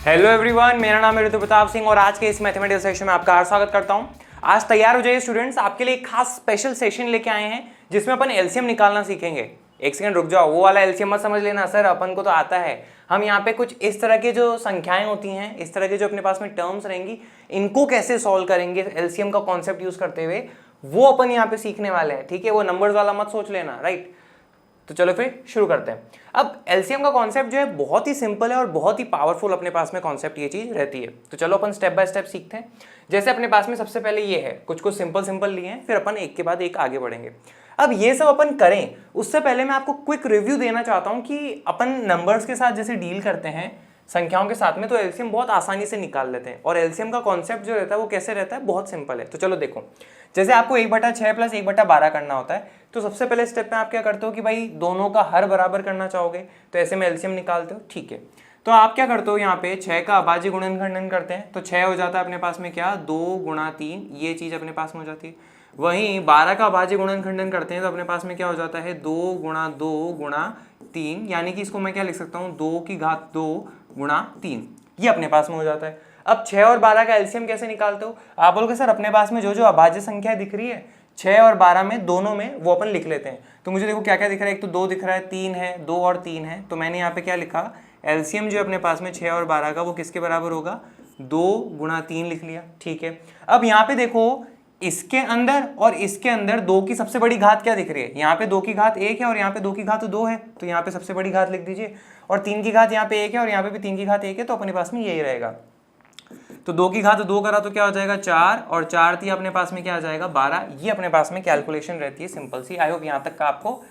Hello everyone, मेरा नाम है ऋतु प्रताप सिंह और आज के इस मैथमेटिक्स सेशन में आपका स्वागत करता हूं। आज तैयार हो जाइए स्टूडेंट्स, आपके लिए एक खास स्पेशल सेशन लेके आए हैं जिसमें अपन एलसीएम निकालना सीखेंगे। एक सेकंड रुक जाओ, वो वाला एलसीएम मत समझ लेना सर, अपन को तो आता है। हम यहाँ पे कुछ इस तरह के जो संख्याएं होती हैं, इस तरह के जो अपने पास में टर्म्स रहेंगी, इनको कैसे सॉल्व करेंगे एलसीएम का कॉन्सेप्ट यूज करते हुए, वो अपन यहाँ पे सीखने वाले हैं। ठीक है, वो नंबर्स वाला मत सोच लेना, राइट। तो चलो फिर शुरू करते हैं। अब एलसीएम का कॉन्सेप्ट जो है बहुत ही सिंपल है और बहुत ही पावरफुल अपने पास में कॉन्सेप्ट ये चीज रहती है। तो चलो अपन स्टेप बाय स्टेप सीखते हैं। जैसे अपने पास में सबसे पहले ये है, कुछ कुछ सिंपल लिए हैं, फिर अपन एक के बाद एक आगे बढ़ेंगे। अब ये सब अपन करें उससे पहले मैं आपको क्विक रिव्यू देना चाहता हूं कि अपन नंबर्स के साथ जैसे डील करते हैं, संख्याओं के साथ में, तो एलसीएम बहुत आसानी से निकाल लेते हैं। और एलसीएम का कॉन्सेप्ट जो रहता है वो कैसे रहता है, बहुत सिंपल है। तो चलो देखो, जैसे आपको 1/6 + 1/12 करना होता है, तो सबसे पहले स्टेप में आप क्या करते हो कि भाई दोनों का हर बराबर करना चाहोगे, तो ऐसे में एलसीएम निकालते हो। ठीक है, तो आप क्या करते हो, यहाँ पे 6 का अभाज्य गुणनखंडन करते हैं, तो 6 हो जाता है अपने पास में क्या, 2 × 3, ये चीज अपने पास में हो जाती है। वहीं 12 का अभाज्य गुणनखंडन करते हैं तो अपने पास में क्या हो जाता है, 2 × 2 × 3, यानी कि इसको मैं क्या लिख सकता हूँ, 2 की घात 2 × 3, ये अपने पास में हो जाता है। अब 6 और 12 का एलसीएम कैसे निकालते हो, आप बोलोगे सर अपने पास में जो जो अभाज्य संख्या दिख रही है 6 और 12 में, दोनों में, वो अपन लिख लेते हैं। तो मुझे देखो क्या क्या दिख रहा है, एक तो 2 दिख रहा है, 3 है, 2 और 3 है, तो मैंने यहाँ पे क्या लिखा, एलसीएम जो अपने पास में 6 और 12 का वो किसके बराबर होगा, 2 × 3 लिख लिया। ठीक है, अब यहाँ पे देखो इसके अंदर और इसके अंदर 2 की सबसे बड़ी घात क्या दिख रही है, यहाँ पे 2 की घात 1 है और यहाँ पे 2 की घात 2 है, तो यहाँ पे सबसे बड़ी घात लिख दीजिए। और 3 की घात यहाँ पे 1 है और यहाँ पे भी 3 की घात 1 है, तो अपने पास में यही रहेगा। तो 2 की घात 2 करा तो क्या हो जाएगा, 4, और 4 थी अपने पास में क्या आ जाएगा, 12। ये अपने पास में कैलकुलेशन रहती है सिंपल सी। आई होप यहाँ तक का आपको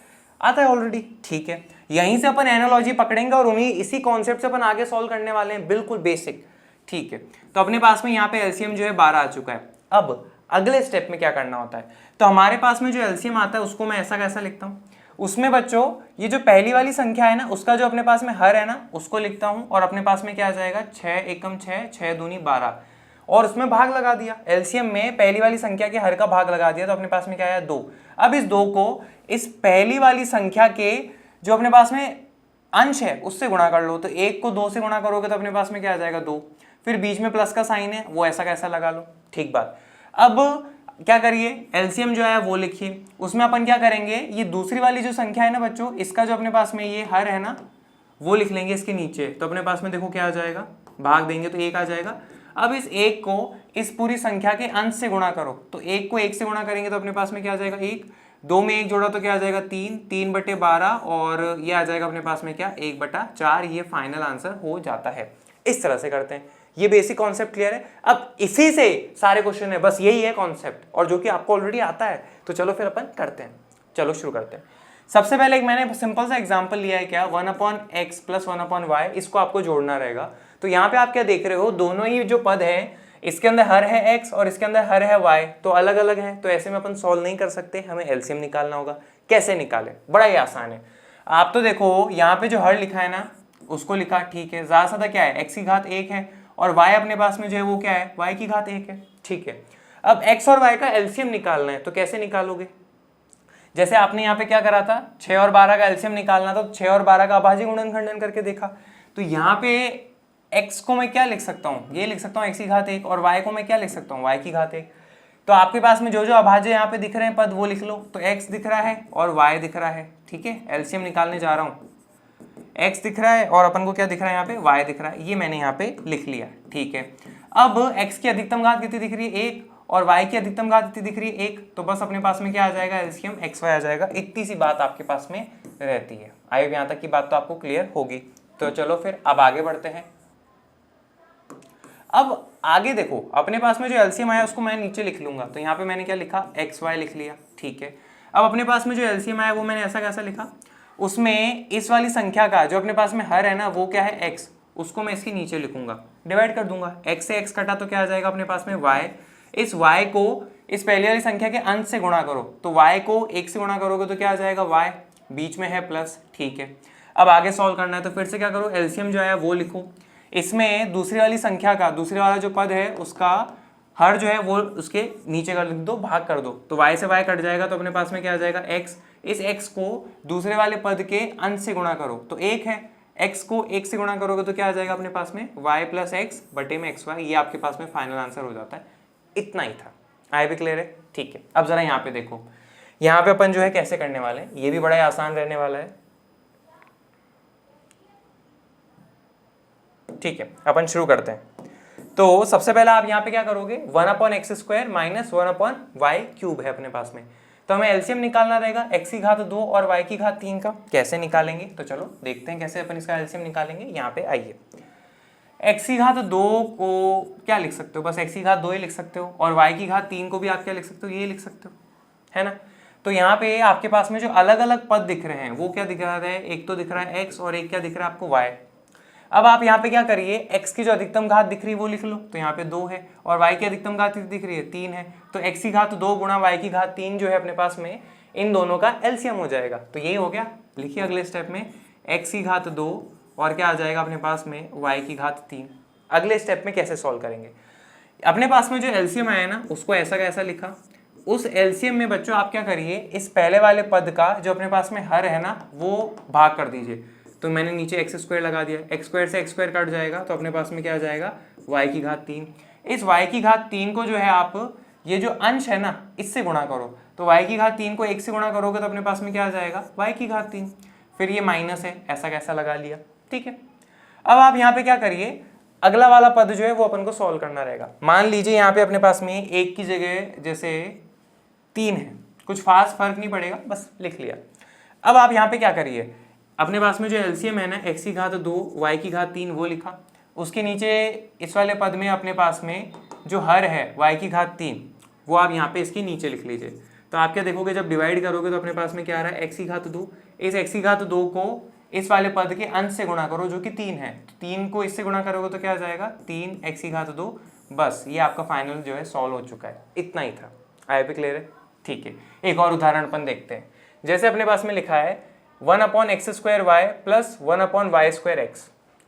आता है ऑलरेडी। ठीक है, यहीं से अपन एनालॉजी पकड़ेंगे और उन्हीं इसी कॉन्सेप्ट से अपन आगे सॉल्व करने वाले हैं, बिल्कुल बेसिक। ठीक है, तो अपने पास में यहाँ पे एलसीएम जो है 12 आ चुका है। अब अगले स्टेप में क्या करना होता है, तो हमारे पास में जो एलसीएम आता है उसको मैं ऐसा कैसा लिखता हूँ, उसमें बच्चों ये जो पहली वाली संख्या है ना, उसका जो अपने पास में हर है ना, उसको लिखता हूं, और अपने पास में क्या आ जाएगा, 6 एकम 6, 6 दूनी 12, और उसमें भाग लगा दिया। एलसीएम में पहली वाली संख्या के हर का भाग लगा दिया, तो अपने पास में क्या आया, 2। अब इस 2 को इस पहली वाली संख्या के जो अपने पास में अंश है उससे गुणा कर लो, तो 1 को 2 से गुणा करोगे तो अपने पास में क्या आ जाएगा, 2। फिर बीच में प्लस का साइन है, वो ऐसा कैसा लगा लो। ठीक बात। अब क्या करिए, एलसीएम जो है वो लिखिए, उसमें अपन क्या करेंगे, ये दूसरी वाली जो संख्या है ना बच्चों, इसका जो अपने पास में ये हर है ना, वो लिख लेंगे इसके नीचे, तो अपने पास में देखो क्या आ जाएगा, भाग देंगे तो 1 आ जाएगा। अब इस 1 को इस पूरी संख्या के अंश से गुणा करो, तो 1 को 1 से गुणा करेंगे तो अपने पास में क्या आ जाएगा, 1, 2 में 1 जोड़ा तो क्या आ जाएगा, 3, 3/12, और ये आ जाएगा अपने पास में क्या, 1/4, ये फाइनल आंसर हो जाता है। इस तरह से करते हैं। ये बेसिक कॉन्सेप्ट क्लियर है। अब इसी से सारे क्वेश्चन है, बस यही है कॉन्सेप्ट, और जो कि आपको ऑलरेडी आता है। तो चलो फिर अपन करते हैं, चलो शुरू करते हैं। सबसे पहले एक मैंने सिंपल सा एग्जांपल लिया है, क्या, 1/x + 1/y, इसको आपको जोड़ना रहेगा। तो यहाँ पे आप क्या देख रहे हो, दोनों ही जो पद है, इसके अंदर हर है x और इसके अंदर हर है y, तो अलग अलग है, तो ऐसे में अपन सॉल्व नहीं कर सकते, हमें एलसीएम निकालना होगा। कैसे निकाले, बड़ा ही आसान है। आप तो देखो यहाँ पे जो हर लिखा है ना, उसको लिखा, ठीक है, ज्यादा ज्यादा क्या है, x की घात 1 है, और y अपने पास में जो है वो क्या है, y की घात 1 है। ठीक है, अब x और y का एलसीएम निकालना है, तो कैसे निकालोगे, जैसे आपने यहाँ पे क्या करा था, 6 और 12 का एलसीएम निकालना, तो 6 और 12 का अभाज्य गुणनखंडन करके देखा। तो यहाँ पे x को मैं क्या लिख सकता हूँ, ये लिख सकता हूँ x की घात 1, और y को मैं क्या लिख सकता हूँ, y की घात 1। तो आपके पास में जो जो अभाज्य यहाँ पे दिख रहे हैं पद, वो लिख लो। तो x दिख रहा है और y दिख रहा है। ठीक है, एलसीएम निकालने जा रहा हूँ, x दिख रहा है और अपन को क्या दिख रहा है, यहाँ पे y दिख रहा है, ये मैंने यहाँ पे लिख लिया। ठीक है, अब x की अधिकतम घात कितनी दिख रही है, 1, और y की अधिकतम घात कितनी दिख रही है, 1, तो बस अपने पास में क्या आ जाएगा, एलसीएम xy आ जाएगा। इतनी सी बात आपके पास में रहती है। आई होप यहाँ तक की बात तो आपको क्लियर होगी। तो चलो फिर अब आगे बढ़ते हैं। अब आगे देखो, अपने पास में जो एलसीएम आया उसको मैं नीचे लिख लूंगा, तो यहाँ पे मैंने क्या लिखा, xy लिख लिया। ठीक है, अब अपने पास में जो एलसीएम आया वो मैंने ऐसा कैसा लिखा, उसमें इस वाली संख्या का जो अपने पास में हर है ना, वो क्या है, x, उसको मैं इसके नीचे लिखूंगा, डिवाइड कर दूंगा। x से x कटा तो क्या आ जाएगा अपने पास में y, इस y को इस पहली वाली संख्या के अंश से गुणा करो, तो y को 1 से गुणा करोगे तो क्या आ जाएगा, y, बीच में है प्लस। ठीक है, अब आगे सॉल्व करना है, तो फिर से क्या करो, एलसीएम जो है वो लिखो, इसमें दूसरी वाली संख्या का दूसरे वाला जो पद है उसका हर जो है वो उसके नीचे कर लिख दो, भाग कर दो, तो y से y कट जाएगा, तो अपने पास में क्या आ जाएगा, x, इस x को दूसरे वाले पद के अंश से गुणा करो, तो 1 है, x को 1 से गुणा करोगे तो क्या आ जाएगा अपने पास में y प्लस एक्स बटे में xy, ये आपके पास में फाइनल आंसर हो जाता है। इतना ही था। आई भी क्लियर है? ठीक है, अब जरा यहाँ पे देखो, यहाँ पे अपन जो है कैसे करने वाले हैं, ये भी बड़ा ही आसान रहने वाला है। ठीक है, अपन शुरू करते हैं। तो सबसे पहले आप यहाँ पे क्या करोगे, 1/x² माइनस 1/y³ है अपने पास में, तो हमें एलसीएम निकालना रहेगा x की घात 2 और y की घात 3 का। कैसे निकालेंगे, तो चलो देखते हैं कैसे अपन इसका एलसीएम निकालेंगे। यहाँ पे आइए, x की घात 2 को क्या लिख सकते हो, बस x की घात 2 ही लिख सकते हो, और y की घात 3 को भी आप क्या लिख सकते हो, ये लिख सकते हो, है ना। तो यहाँ पे आपके पास में जो अलग अलग पद दिख रहे हैं वो क्या दिख रहा है, एक तो दिख रहा है x और एक क्या दिख रहा है आपको y। अब आप यहाँ पे क्या करिए, x की जो अधिकतम घात दिख रही है वो लिख लो, तो यहाँ पे 2 है, और y की अधिकतम घात दिख रही है 3 है, तो x की घात 2 गुणा y की घात 3 जो है अपने पास में, इन दोनों का एलसीएम हो जाएगा। तो यही हो गया। लिखिए अगले स्टेप में x की घात 2 और क्या आ जाएगा अपने पास में y की घात 3। अगले स्टेप में कैसे सॉल्व करेंगे, अपने पास में जो एलसीएम आया ना उसको ऐसा कैसा लिखा, उस एलसीएम में बच्चों आप क्या करिए, इस पहले वाले पद का जो अपने पास में हर है ना वो भाग कर दीजिए। तो मैंने नीचे x² लगा दिया, x² से x² कट जाएगा, तो अपने पास में क्या आ जाएगा y की घात 3। इस y की घात 3 को जो है आप ये जो अंश है ना इससे गुणा करो, तो y की घात 3 को 1 से गुणा करोगे तो अपने पास में क्या आ जाएगा y की घात 3, फिर ये माइनस है, ऐसा कैसा लगा लिया। ठीक है, अब आप यहाँ पे क्या करिए, अगला वाला पद जो है वो अपन को सॉल्व करना रहेगा। मान लीजिए यहाँ पे अपने पास में 1 की जगह जैसे 3 है, कुछ खास फर्क नहीं पड़ेगा, बस लिख लिया। अब आप यहाँ पे क्या करिए, अपने पास में जो एलसीएम है ना x की घात 2 y की घात 3 वो लिखा, उसके नीचे इस वाले पद में अपने पास में जो हर है y की घात 3 वो आप यहाँ पे इसके नीचे लिख लीजिए। तो आप क्या देखोगे, जब डिवाइड करोगे तो अपने पास में क्या आ रहा है x की घात 2, इस x की घात 2 को इस वाले पद के अंश से गुणा करो जो कि 3 है, तो 3 को इससे गुणा करोगे तो क्या आ जाएगा 3x की घात 2। बस ये आपका फाइनल जो है सॉल्व हो चुका है। इतना ही था। आई पे क्लियर है? ठीक है, एक और उदाहरण अपन देखते हैं। जैसे अपने पास में लिखा है 1/x² प्लस 1/y² x,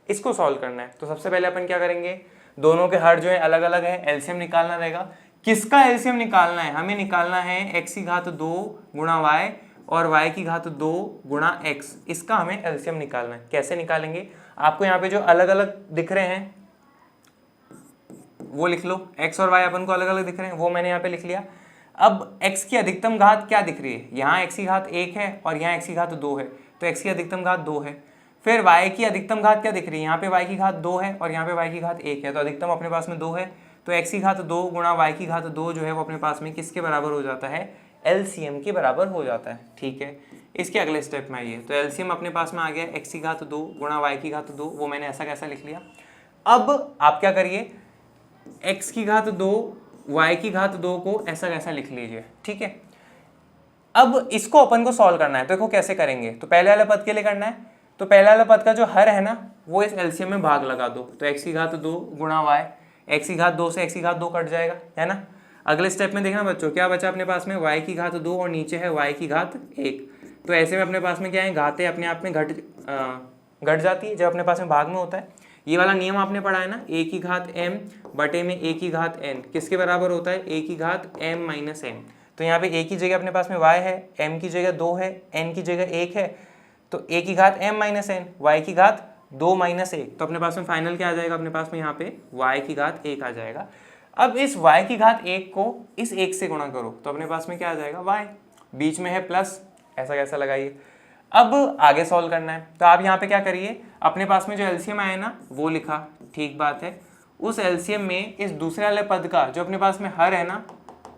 इसको सॉल्व करना है। तो सबसे पहले अपन क्या करेंगे, दोनों के हर जो है अलग अलग है, एलसीएम निकालना रहेगा। किसका एलसीएम निकालना है, हमें निकालना है x की घात 2 गुणा y और y की घात 2 गुणा x, इसका हमें एलसीएम निकालना है। कैसे निकालेंगे, आपको यहाँ पे जो अलग अलग दिख रहे हैं वो लिख लो, x और y अपन को अलग अलग दिख रहे हैं वो मैंने यहाँ पे लिख लिया। अब x की अधिकतम घात क्या दिख रही है, यहाँ x की घात 1 है और यहाँ x की घात 2 है, तो x की अधिकतम घात 2 है। फिर y की अधिकतम घात क्या दिख रही है, यहाँ पे y की घात 2 है और यहाँ पे y की घात 1 है, तो अधिकतम अपने पास में 2 है, तो x की घात 2 गुणा y की घात 2 जो है वो अपने पास में किसके बराबर हो जाता है, एलसीएम के बराबर हो जाता है। ठीक है, इसके अगले स्टेप में आइए, तो एलसीएम अपने पास में आ गया x की घात 2 गुणा y की घात 2, वो मैंने ऐसा कैसा लिख लिया। अब आप क्या करिए, x की घात 2 y की घात 2 को ऐसा कैसा लिख लीजिए। ठीक है, अब इसको अपन को सॉल्व करना है, तो देखो कैसे करेंगे। तो पहले वाले पद के लिए करना है, तो पहले वाले पद का जो हर है ना वो इस एलसीएम में भाग लगा दो, तो x की घात 2 गुणा y, x की घात 2 से x की घात 2 कट जाएगा, है ना। अगले स्टेप में देखना बच्चों क्या बचा अपने पास में, y की घात 2 और नीचे है y की घात 1, तो ऐसे में अपने पास में क्या है, घातें अपने आप में घट जाती है जब अपने पास में भाग में होता है। ये वाला नियम आपने पढ़ा है ना, a की घात m बटे में a की घात n किसके बराबर होता है, a की घात m माइनस n। तो यहाँ पे a की जगह अपने पास में y है, m की जगह 2 है, n की जगह 1 है, तो a की घात m माइनस n, y की घात 2 माइनस 1, तो अपने पास में फाइनल क्या आ जाएगा, अपने पास में यहाँ पे y की घात 1 आ जाएगा। अब इस y की घात 1 को इस 1 से गुणा करो, तो अपने पास में क्या आ जाएगा y, बीच में है प्लस, ऐसा कैसा लगाइए। अब आगे सॉल्व करना है, तो आप यहाँ पे क्या करिए, अपने पास में जो एलसीएम आया ना वो लिखा, ठीक बात है, उस एलसीएम में इस दूसरे वाले पद का जो अपने पास में हर है ना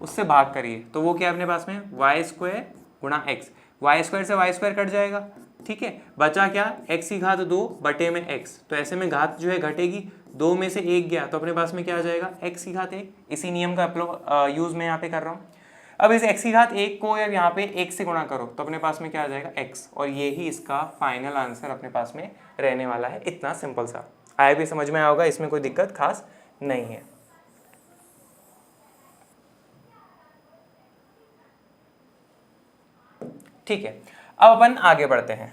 उससे भाग करिए, तो वो क्या है अपने पास में y² गुणा x, y² से y² कट जाएगा। ठीक है, बचा क्या, x की घात 2 बटे में x, तो ऐसे में घात जो है घटेगी, 2 में से 1 गया तो अपने पास में क्या आ जाएगा, x की घात 1। इसी नियम का यूज मैं यहाँ पे कर रहा हूँ। अब इस x की घात 1 को अब यहाँ पे 1 से गुणा करो, तो अपने पास में क्या आ जाएगा x, और ये ही इसका फाइनल आंसर अपने पास में रहने वाला है। इतना सिंपल सा, आया भी समझ में आया होगा, इसमें कोई दिक्कत खास नहीं है। ठीक है, अब अपन आगे बढ़ते हैं।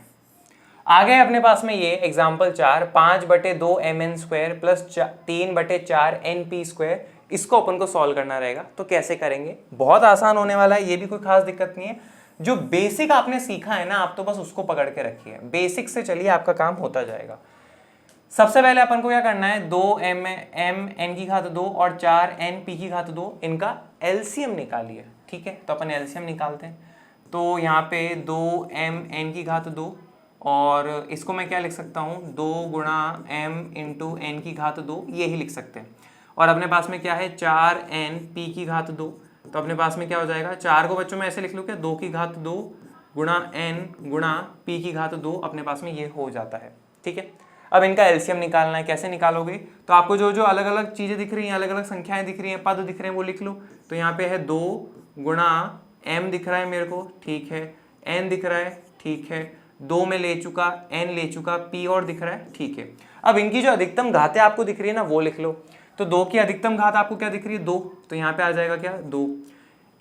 आगे अपने पास में ये एग्जाम्पल 4 5/2 mn² प्लस 3/4 np², इसको अपन को सॉल्व करना रहेगा। तो कैसे करेंगे, बहुत आसान होने वाला है, ये भी कोई खास दिक्कत नहीं है। जो बेसिक आपने सीखा है ना, आप तो बस उसको पकड़ के रखिए, बेसिक से चलिए, आपका काम होता जाएगा। सबसे पहले अपन को क्या करना है, 2m n की घात 2 और 4n p की घात 2, इनका एलसीएम निकालिए। ठीक है, तो अपन एलसीएम निकालते हैं। तो यहाँ पे 2m n की घात 2 और इसको मैं क्या लिख सकता हूँ, 2 गुणा m इंटू एन की घात 2, यही लिख सकते हैं। और अपने पास में क्या है, 4n p की घात 2, तो अपने पास में क्या हो जाएगा, 4 को बच्चों में ऐसे लिख लो क्या, 2 की घात 2 गुणा n गुणा p की घात 2, अपने पास में ये हो जाता है। ठीक है, अब इनका एलसीएम निकालना है। कैसे निकालोगे, तो आपको जो जो अलग अलग चीजें दिख रही हैं, अलग अलग संख्याएं दिख रही हैं, पद दिख रहे हैं, वो लिख लो। तो यहाँ पे है 2 गुणा m दिख रहा है मेरे को, ठीक है, n दिख रहा है, ठीक है, 2 में ले चुका, n ले चुका, p और दिख रहा है, ठीक है। अब इनकी जो अधिकतम घातें आपको दिख रही है ना, वो लिख लो। तो 2 की अधिकतम घात आपको क्या दिख रही है, 2, तो यहाँ पे आ जाएगा क्या, 2।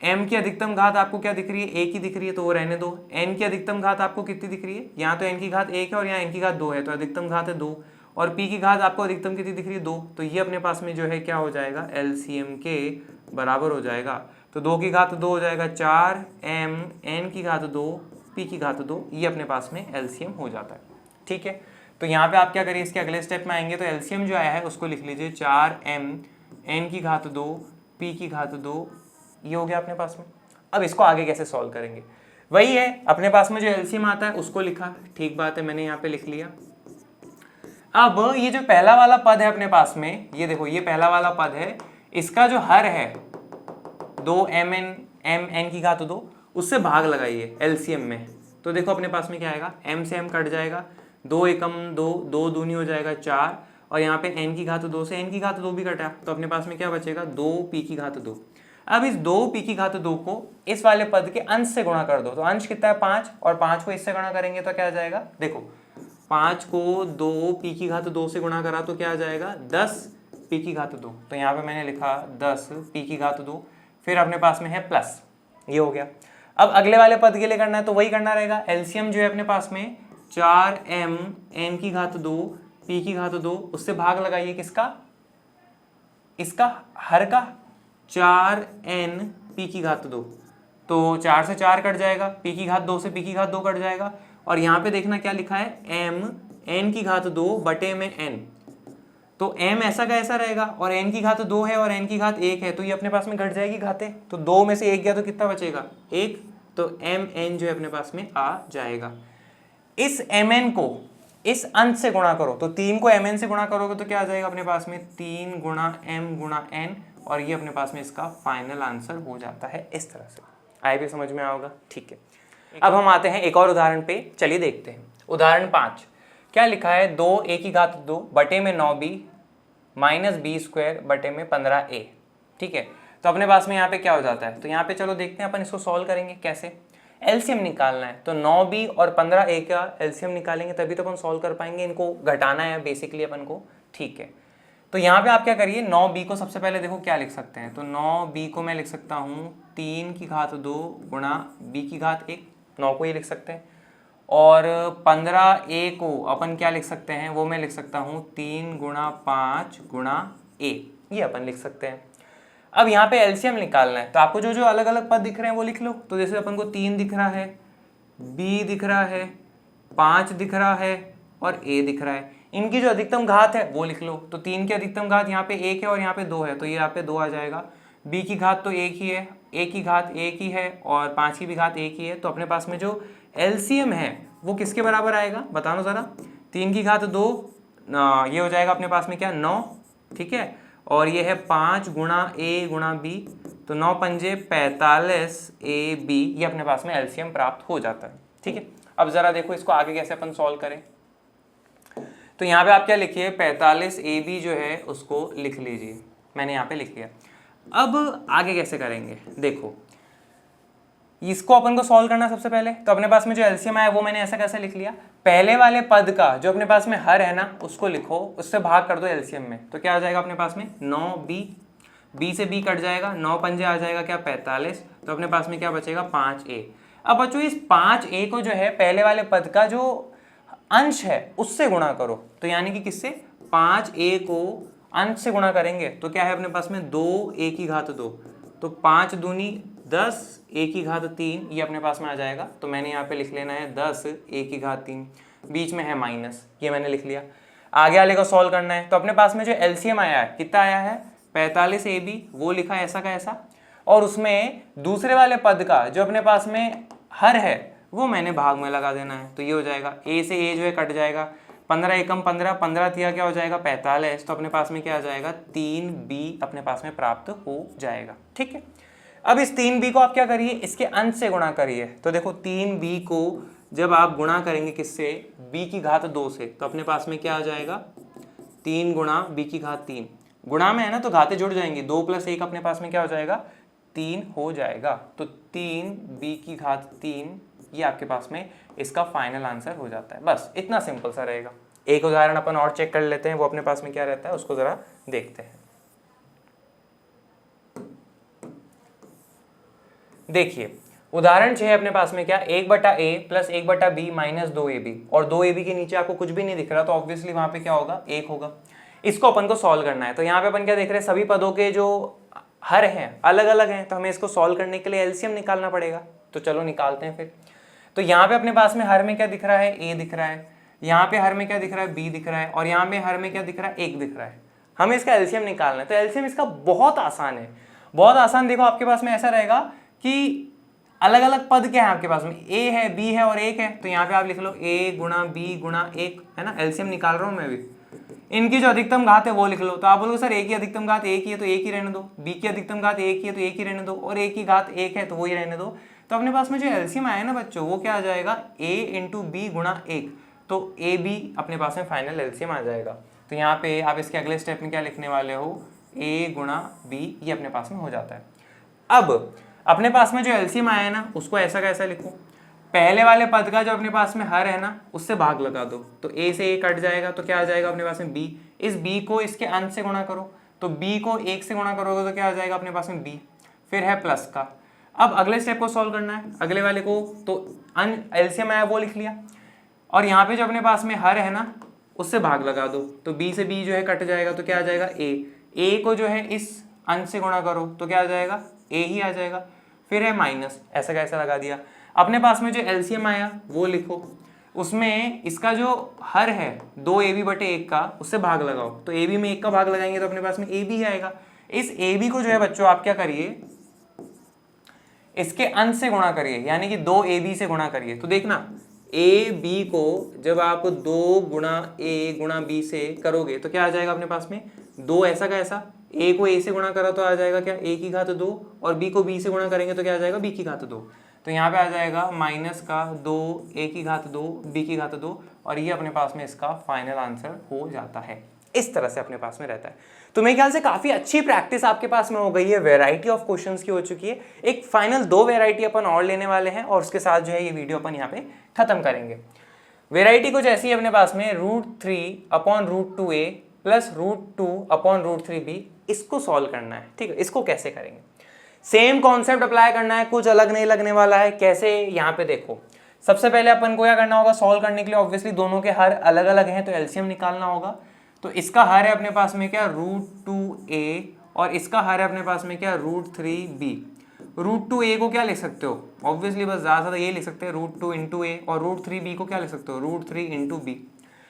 m की अधिकतम घात आपको क्या दिख रही है, 1 ही दिख रही है, तो वो रहने दो। n की अधिकतम घात आपको कितनी दिख रही है, यहाँ तो n की घात 1 है और यहाँ n की घात 2 है, तो अधिकतम घात है 2। और p की घात आपको अधिकतम कितनी दिख रही है, 2, तो ये अपने पास में जो है क्या हो जाएगा, एलसीएम के बराबर हो जाएगा। तो 2 की घात 2 हो जाएगा 4m n की घात 2 p की घात 2, ये अपने पास में एलसीएम हो जाता है। ठीक है, तो यहाँ पे आप क्या करिए, इसके अगले स्टेप में आएंगे तो एलसीएम जो आया है उसको लिख लीजिए, 4m n की घात 2 p की घात 2, ये हो गया अपने पास में। अब इसको आगे कैसे सॉल्व करेंगे, वही है, अपने पास में जो एलसीएम आता है उसको लिखा, ठीक बात है, मैंने यहाँ पे लिख लिया। अब ये जो पहला वाला पद है अपने पास में, ये देखो, ये पहला वाला पद है, इसका जो हर है 2mn की घात 2, उससे भाग लगाइए एलसीएम में। तो देखो अपने पास में क्या आएगा, m से m कट जाएगा, 2 एकम 2, 2 दूनी हो जाएगा 4, और यहाँ पे n की घात 2 से n की घात 2 भी कटा, तो अपने पास में क्या बचेगा, 2p की घात 2। अब इस 2p की घात 2 को इस वाले पद के अंश से गुणा कर दो, तो अंश कितना है 5, और 5 को इससे गुणा करेंगे तो क्या आ जाएगा, देखो 5 को 2p की घात 2 से गुणा करा तो क्या आ जाएगा, 10p की घात 2। तो यहाँ पे मैंने लिखा 10p की घात 2, फिर अपने पास में है प्लस, ये हो गया। अब अगले वाले पद के लिए करना है तो वही करना रहेगा, एलसीएम जो है अपने पास में 4m n की घात 2 p की घात 2, उससे भाग लगाइए किसका, इसका हर का, 4n p की घात 2, तो 4 से 4 कट जाएगा, p की घात 2 से p की घात 2 कट जाएगा, और यहाँ पे देखना क्या लिखा है, m n की घात 2 बटे में n, तो m ऐसा का ऐसा रहेगा, और n की घात 2 है और n की घात 1 है, तो ये अपने पास में घट जाएगी घातें, तो 2 में से 1 गया तो कितना बचेगा, 1, तो mn जो है अपने पास में आ जाएगा। इस mn को इस अंश से गुणा करो, तो 3 को mn से गुणा करोगे तो क्या आ जाएगा अपने पास में, 3 गुणा m गुणा n, और ये अपने पास में इसका फाइनल आंसर हो जाता है। इस तरह से आए भी समझ में आओगा। ठीक है, अब हम आते हैं एक और उदाहरण पे, चलिए देखते हैं। उदाहरण 5 क्या लिखा है, 2a की घात 2 बटे में 9b माइनस बी स्क्वायर बटे में 15a। ठीक है, तो अपने पास में यहाँ पे क्या हो जाता है, तो यहाँ पे चलो देखते हैं अपन इसको सॉल्व करेंगे कैसे। एलसीएम निकालना है, तो 9b और 15a का एलसीएम निकालेंगे तभी तो अपन सॉल्व कर पाएंगे, इनको घटाना है बेसिकली अपन को। ठीक है, तो यहाँ पे आप क्या करिए, 9b को सबसे पहले देखो क्या लिख सकते हैं, तो 9b को मैं लिख सकता हूँ 3 की घात 2 गुणा b की घात 1, 9 को ये लिख सकते हैं, और 15a को अपन क्या लिख सकते हैं, वो मैं लिख सकता हूँ 3 गुणा 5 गुणा a, ये अपन लिख सकते हैं। अब यहाँ पे एलसीएम निकालना है, तो आपको जो जो अलग अलग पद दिख रहे हैं वो लिख लो। तो जैसे अपन को 3 दिख रहा है, b दिख रहा है, 5 दिख रहा है और a दिख रहा है, इनकी जो अधिकतम घात है वो लिख लो। तो 3 की अधिकतम घात यहाँ पे 1 है और यहाँ पे 2 है, तो ये यहाँ पे 2 आ जाएगा। b की घात तो 1 ही है, a की घात 1 ही है, और 5 की भी घात 1 ही है, तो अपने पास में जो एलसीएम है वो किसके बराबर आएगा, बताओ ज़रा। 3 की घात 2, ये हो जाएगा अपने पास में क्या, 9। ठीक है, और ये है 5 गुणा a गुणा b, तो 9 पंजे 45 ab, ये अपने पास में एलसीएम प्राप्त हो जाता है। ठीक है, अब ज़रा देखो इसको आगे कैसे अपन सॉल्व करें। तो यहाँ पे आप क्या लिखिए, 45 ab जो है उसको लिख लीजिए, मैंने यहाँ पे लिख लिया। अब आगे कैसे करेंगे, देखो इसको अपन को सॉल्व करना सबसे पहले, तो अपने पास में जो एलसीएम आया वो मैंने ऐसा कैसे लिख लिया, पहले वाले पद का जो अपने पास में हर है ना उसको लिखो, उससे भाग कर दो एलसीएम में, तो क्या आ जाएगा अपने पास में 9b, b से b कट जाएगा, 9 पंजे आ जाएगा क्या 45, तो अपने पास में क्या बचेगा 5a। अब बच्चों इस 5a को जो है पहले वाले पद का जो अंश है उससे गुणा करो, तो यानी कि किससे, 5a को अंश से गुणा करेंगे तो क्या है अपने पास में 2a की घात 2, तो 5 दूनी 10 a⁻3 ये अपने पास में आ जाएगा। तो मैंने यहाँ पे लिख लेना है 10 a⁻3, बीच में है माइनस, ये मैंने लिख लिया। आगे वाले को सॉल्व करना है, तो अपने पास में जो एलसीएम आया है कितना आया है 45ab, वो लिखा है ऐसा का ऐसा, और उसमें दूसरे वाले पद का जो अपने पास में हर है वो मैंने भाग में लगा देना है। तो ये हो जाएगा a से a जो है कट जाएगा, 15 एकम 15, 15 तिया क्या हो जाएगा 45, तो अपने पास में क्या आ जाएगा 3b अपने पास में प्राप्त हो जाएगा। ठीक है, अब इस 3b को आप क्या करिए, इसके अंश से गुणा करिए। तो देखो 3b को जब आप गुणा करेंगे किससे, b की घात 2 से, तो अपने पास में क्या आ जाएगा 3 गुणा b की घात 3, गुणा में है ना तो घातें जुड़ जाएंगी, 2 + 1 अपने पास में क्या हो जाएगा 3 हो जाएगा। तो 3b की घात 3 ये आपके पास में इसका फाइनल आंसर हो जाता है। बस इतना सिंपल सा रहेगा। एक उदाहरण अपन और चेक कर लेते हैं, वो अपने पास में क्या रहता है उसको जरा देखते हैं। देखिए उदाहरण 6 अपने पास में क्या 1/a + 1/b - 2ab, और 2ab के नीचे आपको कुछ भी नहीं दिख रहा, तो ऑब्वियसली वहां पे क्या होगा 1 होगा। इसको अपन को सॉल्व करना है। तो यहाँ पे अपन क्या देख रहे हैं, सभी पदों के जो हर हैं अलग अलग हैं, तो हमें इसको सॉल्व करने के लिए एलसीएम निकालना पड़ेगा। तो चलो निकालते हैं फिर। तो यहाँ पे अपने पास में हर में क्या दिख रहा है a दिख रहा है, यहाँ पे हर में क्या दिख रहा है b दिख रहा है, और यहाँ पे हर में क्या दिख रहा है 1 दिख रहा है। हमें इसका एलसीएम निकालना है। तो एलसीएम इसका बहुत आसान है, बहुत आसान। देखो आपके पास में ऐसा रहेगा कि अलग अलग पद क्या है आपके पास में, a है b है और 1 है, तो यहाँ पे आप लिख लो a गुणा b गुणा 1, है ना। एलसीएम निकाल रहा हूँ मैं भी, इनकी जो अधिकतम घात है वो लिख लो। तो आप बोलोगे सर a की अधिकतम घात 1 ही है तो 1 ही रहने दो, b की अधिकतम घात 1 ही है तो 1 ही रहने दो, और a की घात 1 है तो वो ही रहने दो। तो अपने पास में जो एलसीएम आया ना बच्चों, वो क्या आ जाएगा a × b गुणा 1, तो ab अपने पास में फाइनल एलसीएम आ जाएगा। तो यहाँ पे आप इसके अगले स्टेप में क्या लिखने वाले हो, a गुणा b, ये अपने पास में हो जाता है। अब अपने पास में जो एलसीएम आया है ना उसको ऐसा कैसा लिखो, पहले वाले पद का जो अपने पास में हर है ना उससे भाग लगा दो, तो a से a कट जाएगा, तो क्या आ जाएगा अपने पास में b। इस b को इसके अंश से गुणा करो, तो b को 1 से गुणा करोगे तो क्या आ जाएगा अपने पास में b, फिर है प्लस का। अब अगले स्टेप को सॉल्व करना है, अगले वाले को, तो एलसीएम आया वो लिख लिया, और यहाँ पे जो अपने पास में हर है ना उससे भाग लगा दो, तो b से b जो है कट जाएगा, तो क्या आ जाएगा a को जो है इस अंश से गुणा करो तो क्या आ जाएगा a ही आ जाएगा, फिर है माइनस, ऐसा कैसा लगा दिया। अपने पास में जो एलसीएम आया वो लिखो, उसमें इसका जो हर है 2ab/1 का उससे भाग लगाओ, तो ab में 1 का भाग लगाएंगे तो अपने पास में ab ही आएगा। इस ab को जो है बच्चों आप क्या करिए, इसके अंश से गुणा करिए, यानी कि 2ab से गुणा करिए। तो देखना ab को जब आप 2 गुणा a गुणा b से करोगे तो क्या आ जाएगा अपने पास में 2 ऐसा का ऐसा, a को a से गुणा करा तो आ जाएगा क्या a की घात 2, और b को b से गुणा करेंगे तो क्या आ जाएगा b की घात 2। तो यहाँ पे आ जाएगा माइनस का 2 a की घात 2 b की घात 2, और ये अपने पास में इसका फाइनल आंसर हो जाता है। इस तरह से अपने पास में रहता है। तो मेरे ख्याल से काफी अच्छी प्रैक्टिस आपके पास में हो गई है, वैरायटी ऑफ क्वेश्चंस की हो चुकी है। एक फाइनल 2 वैरायटी अपन और लेने वाले हैं, और उसके साथ जो है ये वीडियो अपन यहाँ पे खत्म करेंगे। वैरायटी कुछ ऐसी है अपने पास में, √3/√2a + √2/√3b, इसको सॉल्व करना है। ठीक है, इसको कैसे करेंगे, सेम कॉन्सेप्ट अप्लाई करना है, कुछ अलग नहीं लगने वाला है। कैसे, यहाँ पे देखो, सबसे पहले अपन को क्या करना होगा सॉल्व करने के लिए, ऑब्वियसली दोनों के हर अलग अलग हैं तो एलसीएम निकालना होगा। तो इसका हर है अपने पास में क्या √2a, और इसका हर है अपने पास में क्या √3b। √2a को क्या लिख सकते हो, ऑब्वियसली बस ज़्यादा ये लिख सकते हैं √2 × a, और √3b को क्या लिख सकते हो √3 × b।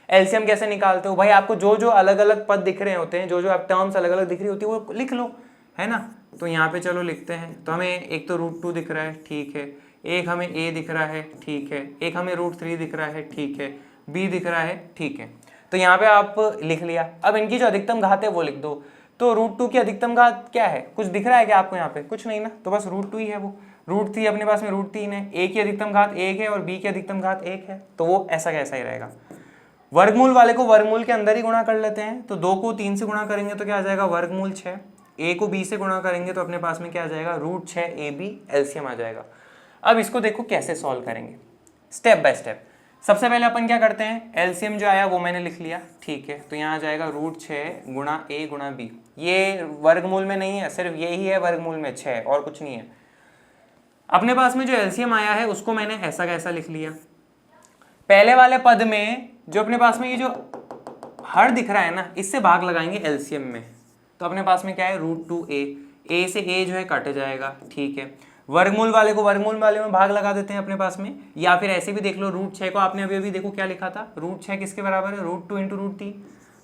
एलसीएम कैसे निकालते हो भाई, आपको जो जो अलग अलग पद दिख रहे होते हैं, जो जो आप टर्म्स अलग अलग दिख रही होती है वो लिख लो, है ना। तो यहाँ पे चलो लिखते हैं। तो हमें एक तो √2 दिख रहा है, ठीक है, एक हमें a दिख रहा है, ठीक है, एक हमें √3 दिख रहा है, ठीक है, b दिख रहा है, ठीक है। तो यहाँ पे आप लिख लिया। अब इनकी जो अधिकतम घात है वो लिख दो। तो √2 की अधिकतम घात क्या है, कुछ दिख रहा है क्या आपको यहाँ पे, कुछ नहीं ना, तो बस √2 ही है वो। √3 अपने पास में √3 है, a की अधिकतम घात 1 है और b की अधिकतम घात 1 है, तो वो ऐसा कैसा ही रहेगा। वर्गमूल वाले को वर्गमूल के अंदर ही गुणा कर लेते हैं। तो 2 को 3 से गुणा करेंगे तो क्या आ जाएगा वर्गमूल 6, a को b से गुणा करेंगे तो अपने पास में क्या आ जाएगा √6ab, एलसीएम आ जाएगा। अब इसको देखो कैसे सॉल्व करेंगे, स्टेप बाय स्टेप। सबसे पहले अपन क्या करते हैं, एलसीएम जो आया वो मैंने लिख लिया, ठीक है। तो यहाँ आ जाएगा √6 गुणा a गुणा b, ये वर्गमूल में नहीं है, सिर्फ यही है वर्गमूल में 6 और कुछ नहीं है। अपने पास में जो एलसीएम आया है उसको मैंने ऐसा कैसा लिख लिया। पहले वाले पद में जो अपने पास में ये जो हर दिख रहा है ना, इससे भाग लगाएंगे एलसीएम में, तो अपने पास में क्या है √2a, a से a जो है कट जाएगा, ठीक है। वर्गमूल वाले को वर्गमूल वाले में भाग लगा देते हैं अपने पास में, या फिर ऐसे भी देख लो, रूट 6 को आपने अभी अभी देखो क्या लिखा था, रूट 6 किसके बराबर है, रूट 2 इंटू रूट 3।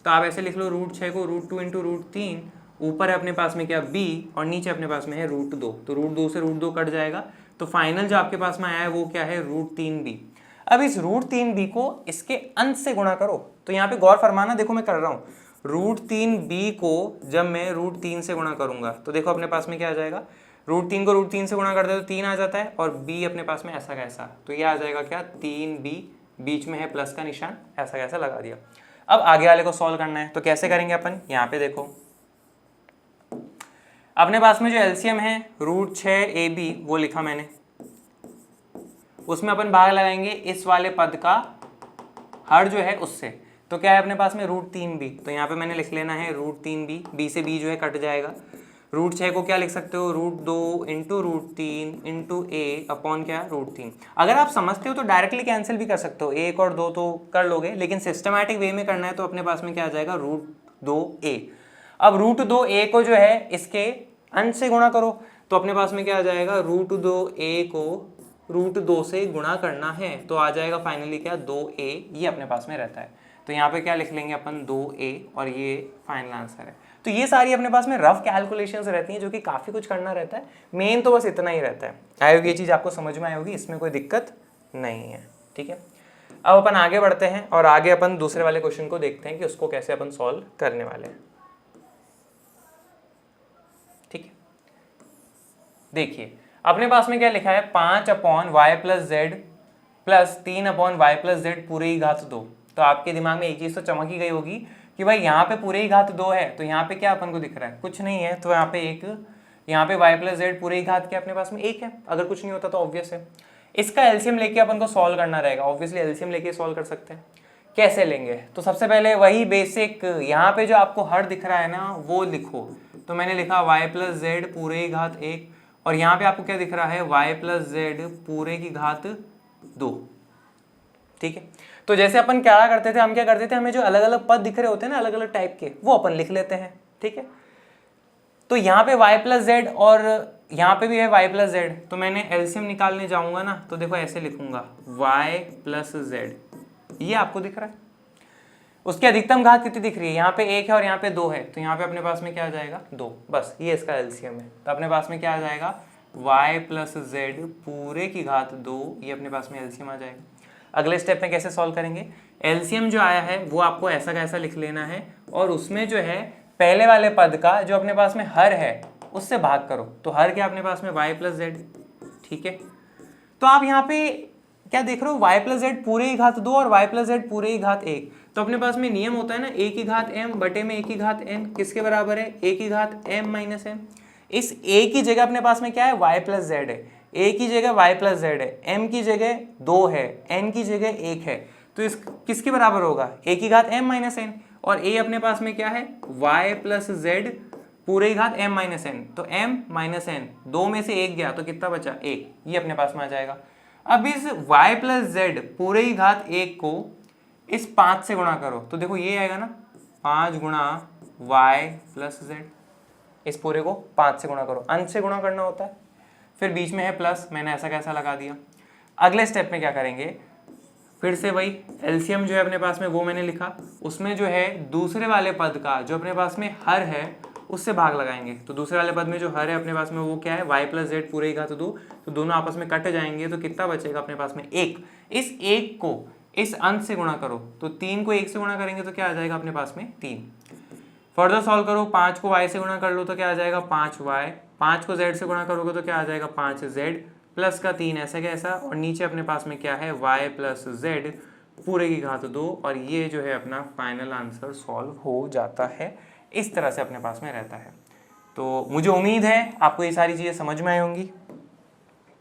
तो आप ऐसे लिख लो रूट 6 को रूट 2 इंटू रूट 3, ऊपर है अपने पास में क्या b और नीचे अपने पास में है रूट 2, तो रूट 2 से रूट 2 कट जाएगा, तो फाइनल जो आपके पास में आया है वो क्या है, रूट 3b। अब इस रूट 3b को इसके अंश से गुणा करो, तो यहाँ पे गौर फरमाना, देखो मैं कर रहा हूँ, रूट 3b को जब मैं रूट 3 से गुणा करूंगा तो देखो अपने पास में क्या आ जाएगा, रूट 3 को रूट 3 से गुणा करते हैं तो 3 आ जाता है, और b अपने पास में ऐसा कैसा, तो ये आ जाएगा क्या 3b, बीच में है प्लस का निशान, ऐसा कैसा लगा दिया। अब आगे वाले को सॉल्व करना है, तो कैसे करेंगे अपन, यहाँ पे देखो अपने पास में जो एलसीएम है रूट 6ab वो लिखा मैंने, उसमें अपन भाग लगाएंगे इस वाले पद का हर जो है उससे, तो क्या है अपने पास में रूट 3b, तो यहाँ पे मैंने लिख लेना है रूट 3b, b से b जो है कट जाएगा, रूट 6 को क्या लिख सकते हो, रूट 2 इंटू रूट 3 इंटू ए अपॉन क्या रूट 3। अगर आप समझते हो तो डायरेक्टली कैंसिल भी कर सकते हो, 1 और 2 तो कर लोगे, लेकिन सिस्टमैटिक वे में करना है तो अपने पास में क्या आ जाएगा, रूट 2a। अब रूट 2a को जो है इसके अंश से गुणा करो, तो अपने पास में क्या आ जाएगा, रूट 2a को रूट 2 से गुणा करना है, तो आ जाएगा फाइनली क्या 2a, ये अपने पास में रहता है, तो यहाँ पे क्या लिख लेंगे अपन 2a, और ये फाइनल आंसर है। तो ये सारी अपने पास में रफ कैलकुलेशंस रहती हैं जो कि काफ़ी कुछ करना रहता है, मेन तो बस इतना ही रहता है। आई होप ये चीज़ आपको समझ में आई होगी, इसमें कोई दिक्कत नहीं है, ठीक है। अब अपन आगे बढ़ते हैं और आगे अपन दूसरे वाले क्वेश्चन को देखते हैं कि उसको कैसे अपन सॉल्व करने वाले हैं, ठीक है। देखिए अपने पास में क्या लिखा है, 5 upon Y plus Z plus 3 upon Y plus Z पूरे ही घात 2। तो आपके दिमाग में एक चीज़ तो चमक ही गई होगी कि भाई यहाँ पे पूरे ही घात 2 है, तो यहाँ पे क्या अपन को दिख रहा है, कुछ नहीं है, तो यहाँ पे यहाँ पे वाई प्लस जेड पूरे ही घात क्या अपने पास में 1 है, अगर कुछ नहीं होता तो ऑब्वियस है। इसका एलसीएम लेके अपन को सॉल्व करना रहेगा, ऑब्वियसली एलसीएम लेके सॉल्व कर सकते हैं। कैसे लेंगे, तो सबसे पहले वही बेसिक, यहाँ पे जो आपको हर दिख रहा है ना वो लिखो, तो मैंने लिखा वाई प्लस जेड पूरे ही घात 1, और यहाँ पे आपको क्या दिख रहा है, वाई प्लस जेड पूरे की घात 2, ठीक है। तो जैसे अपन क्या करते थे, हम क्या करते थे, हमें जो अलग अलग पद दिख रहे होते हैं ना अलग अलग टाइप के, वो अपन लिख लेते हैं, ठीक है। तो यहाँ पे y प्लस जेड और यहाँ पे भी है y प्लस जेड, तो मैंने एलसीएम निकालने जाऊंगा ना तो देखो ऐसे लिखूंगा y प्लस जेड, ये आपको दिख रहा है। उसकी अधिकतम घात कितनी दिख रही है, यहाँ पे 1 है और यहाँ पे 2 है, तो यहाँ पे अपने पास में क्या आ जाएगा 2, बस ये इसका एलसीएम है। तो अपने पास में क्या आ जाएगा, y प्लस जेड पूरे की घात 2, ये अपने पास में एलसीएम आ जाएगा। अगले स्टेप में कैसे सॉल्व करेंगे, एलसीएम जो आया है वो आपको ऐसा कैसा लिख लेना है, और उसमें जो है पहले वाले पद का जो अपने पास में हर है उससे भाग करो, तो हर क्या अपने पास में y प्लस जेड, ठीक है। तो आप यहाँ पे क्या देख रहे हो, y प्लस जेड पूरे की घात 2 और y प्लस जेड पूरे की घात 1, तो अपने पास में नियम होता है ना a की घात m बटे में a की घात n किसके बराबर है, a की घात m माइनस m। इस a की जगह अपने पास में क्या है, y प्लस जेड है, a की जगह y प्लस जेड है, m की जगह 2 है, n की जगह 1 है, तो इस किसके बराबर होगा, a की घात m माइनस n, और a अपने पास में क्या है y प्लस जेड पूरे की घात m माइनस n, तो m माइनस n 2 में से 1 गया तो कितना बचा 1, ये अपने पास में आ जाएगा। अब इस y प्लस जेड पूरे की घात 1 को इस 5 से गुणा करो, तो देखो ये आएगा ना 5 गुणा y प्लस जेड, इस पूरे को 5 से गुणा करो, अंश से गुणा करना होता है, फिर बीच में है प्लस, मैंने ऐसा कैसा लगा दिया। अगले स्टेप में क्या करेंगे, फिर से वही एलसीएम जो है अपने पास में वो मैंने लिखा, उसमें जो है दूसरे वाले पद का जो अपने पास में हर है उससे भाग लगाएंगे, तो दूसरे वाले पद में जो हर है अपने पास में वो क्या है, y प्लस जेड पूरे की घात 2, तो दोनों आपस में कट जाएंगे, तो कितना बचेगा अपने पास में 1, इस 1 को इस अंश से गुणा करो, तो 3 को 1 से गुणा करेंगे तो क्या आ जाएगा अपने पास में 3। फर्दर सॉल्व करो, 5 को y से गुणा कर लो तो क्या आ जाएगा 5y, 5 को z से गुणा करोगे तो क्या आ जाएगा 5z प्लस का 3 ऐसा कैसा, और नीचे अपने पास में क्या है y प्लस जेड पूरे की घात 2, और ये जो है अपना फाइनल आंसर सॉल्व हो जाता है। इस तरह से अपने पास में रहता है। तो मुझे उम्मीद है आपको ये सारी चीज़ें समझ में आई होंगी,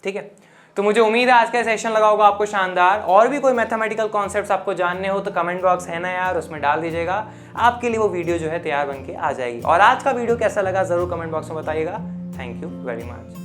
ठीक है। तो मुझे उम्मीद है आज का सेशन लगा होगा आपको शानदार। और भी कोई मैथमेटिकल कॉन्सेप्ट्स आपको जानने हो तो कमेंट बॉक्स है ना यार, उसमें डाल दीजिएगा, आपके लिए वो वीडियो जो है तैयार बन के आ जाएगी। और आज का वीडियो कैसा लगा ज़रूर कमेंट बॉक्स में बताइएगा। Thank you very much.